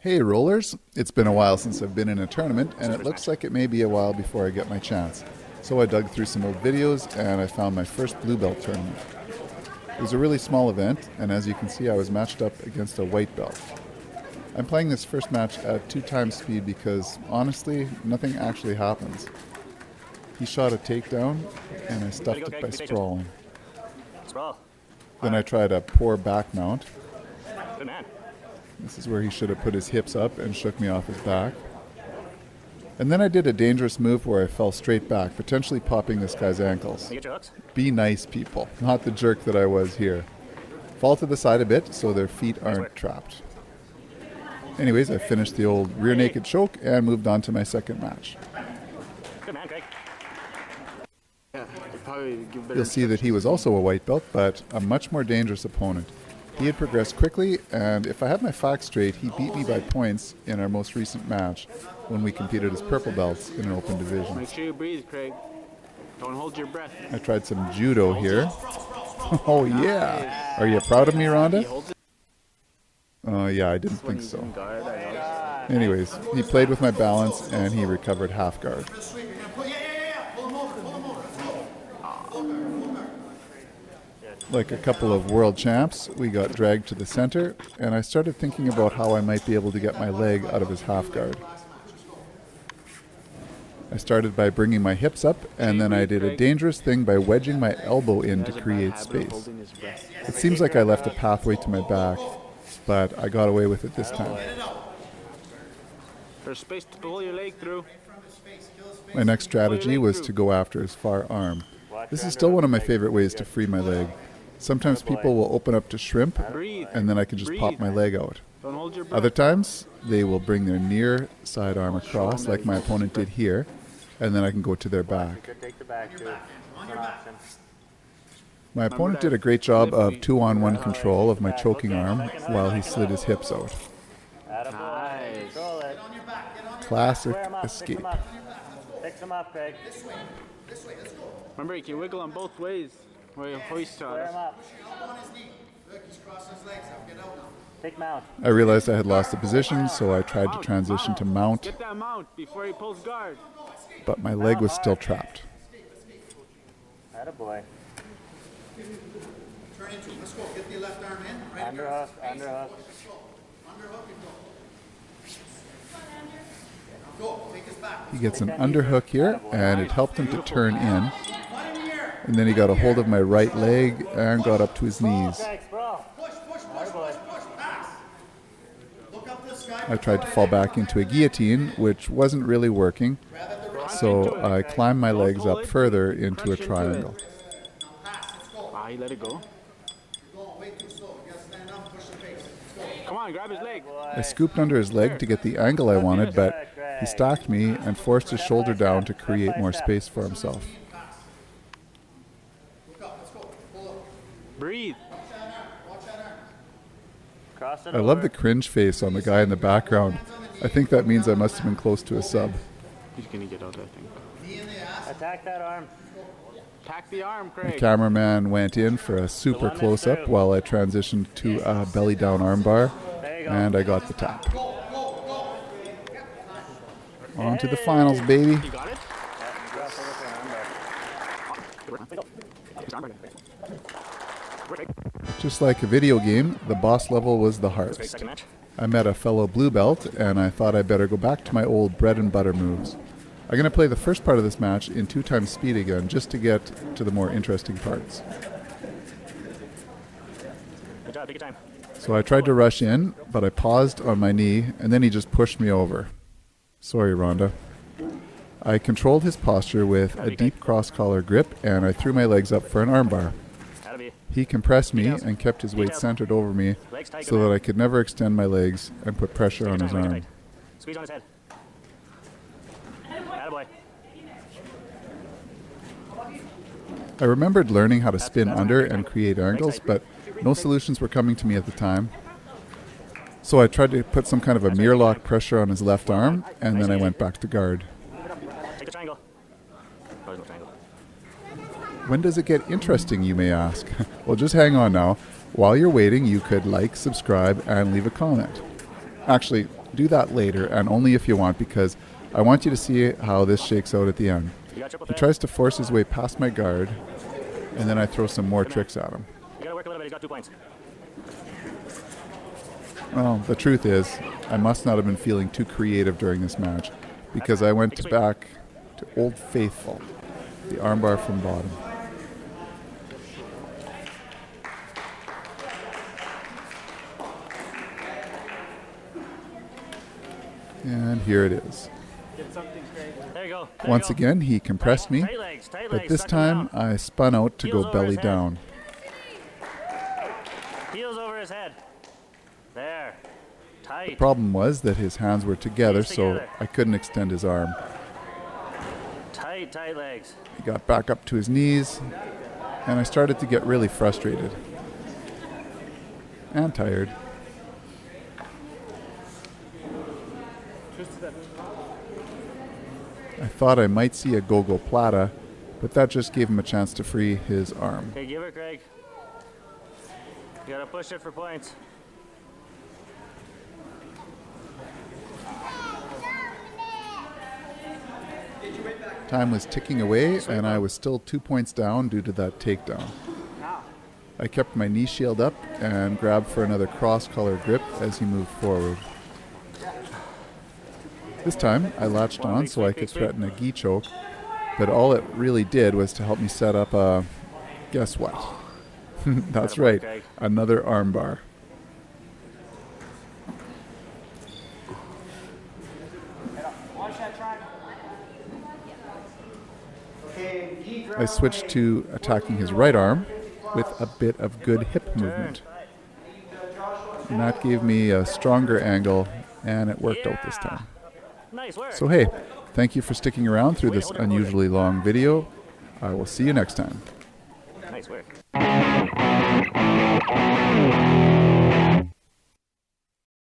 Hey rollers, it's been a while since I've been in a tournament and it looks like it may be a while before I get my chance. So I dug through some old videos and I found my first blue belt tournament. It was a really small event and as you can see I was matched up against a white belt. I'm playing this first match at 2 times speed because honestly nothing actually happens. He shot a takedown and I stuffed it by sprawling. Then I tried a poor back mount. Good man. This is where he should have put his hips up and shook me off his back. And then I did a dangerous move where I fell straight back, potentially popping this guy's ankles. You get your hooks? Be nice, people, not the jerk that I was here. Fall to the side a bit so their feet aren't trapped. Anyways, I finished the old rear naked choke and moved on to my second match. Good man, Craig. You'll see that he was also a white belt, but a much more dangerous opponent. He had progressed quickly, and if I have my facts straight, he beat me by points in our most recent match when we competed as purple belts in an open division. Make sure you breathe, Craig. Don't hold your breath. I tried some judo here. Oh yeah! Are you proud of me, Rhonda? Oh yeah, I didn't think so. Anyways, he played with my balance and he recovered half guard. Like a couple of world champs, we got dragged to the center, and I started thinking about how I might be able to get my leg out of his half guard. I started by bringing my hips up, and then I did a dangerous thing by wedging my elbow in to create space. It seems like I left a pathway to my back, but I got away with it this time. There's space to pull your leg through. My next strategy was to go after his far arm. This is still one of my favorite ways to free my leg. Sometimes people will open up to shrimp, and then I can just pop my leg out. Don't hold your breath. Other times, they will bring their near side arm across, like my opponent did here, and then I can go to their back. My opponent did a great job of 2-on-1 control of my choking arm while he slid his hips out. Nice. Classic escape. Fix him up, Craig. Remember, you can wiggle on both ways. Or you hoist on Square us. him up. Take mount. I realized I had lost the position, so I tried to transition to mount, Get that mount before he pulls guard. but my leg was still trapped. Attaboy. Turn into it. Let's go. Get the left arm in. Right Underhook, underhook. Underhook and go. Go. Take his back. He gets an underhook here, and it helped him to turn in. And then he got a hold of my right leg and got up to his knees. Craig, sprawl. Push, push, push, push, push. Pass. Look up this guy. I tried to fall back into a guillotine, which wasn't really working, so I climbed my legs up further into a triangle. Ah, he let it go. Go. Way too slow. You gotta stand up and push the face. Come on, grab his leg. I scooped under his leg to get the angle I wanted, but he stacked me and forced his shoulder down to create more space for himself. Breathe. Cross it I love the cringe face on the guy in the background. I think that means I must have been close to a sub. He's gonna get out, I think. Attack that arm. Attack the arm, The Craig. cameraman went in for a super close-up while I transitioned to a belly-down armbar, and I got the tap. On to the finals, baby. You got it? Just like a video game, the boss level was the hardest. Second match. I met a fellow blue belt, and I thought I'd better go back to my old bread and butter moves. I'm going to play the first part of this match in 2 times speed again, just to get to the more interesting parts. Good job, take your time. So I tried to rush in, but I paused on my knee, and then he just pushed me over. Sorry, Rhonda. I controlled his posture with a deep cross-collar grip, and I threw my legs up for an armbar. That'll be He compressed me and kept his weight centered over me legs tight. so that I could never extend my legs and put pressure on his Legs arm. tight. Squeeze on his head. Attaboy. I remembered learning how to spin under and create angles, but no solutions were coming to me at the time. So I tried to put some kind of a mirror lock pressure on his left arm, and then I went back to guard. Take the triangle. Oh, there's no triangle. When does it get interesting, you may ask? Well, just hang on now. While you're waiting, you could like, subscribe, and leave a comment. Actually, do that later, and only if you want, because I want you to see how this shakes out at the end. You got triple He pin? tries to force his way past my guard, and then I throw some more tricks at him. You gotta work a little bit. He's got 2 points. Well, the truth is, I must not have been feeling too creative during this match, because I went back to Old Faithful, the armbar from bottom. And here it is. There you go. Once again, he compressed me, Tight legs, tight but legs. this suck him time I spun out to Heels go over belly his head. down. Heels over his head. There. Tight. Problem was that his hands were together, Knees so together. I couldn't extend his arm. Tight, tight legs. He got back up to his knees, and I started to get really frustrated and tired. I thought I might see a go-go plata, but that just gave him a chance to free his arm. Okay, give it, Craig. You gotta push it for points. Time was ticking away, and I was still 2 points down due to that takedown. I kept my knee shield up and grabbed for another cross-collar grip as he moved forward. This time, I latched on so I could threaten a gi choke, but all it really did was to help me set up a, guess what? That's right, another armbar. I switched to attacking his right arm with a bit of good hip movement. And that gave me a stronger angle, and it worked out this time. Nice work. So hey, thank you for sticking around through this unusually long video. I will see you next time. Nice work.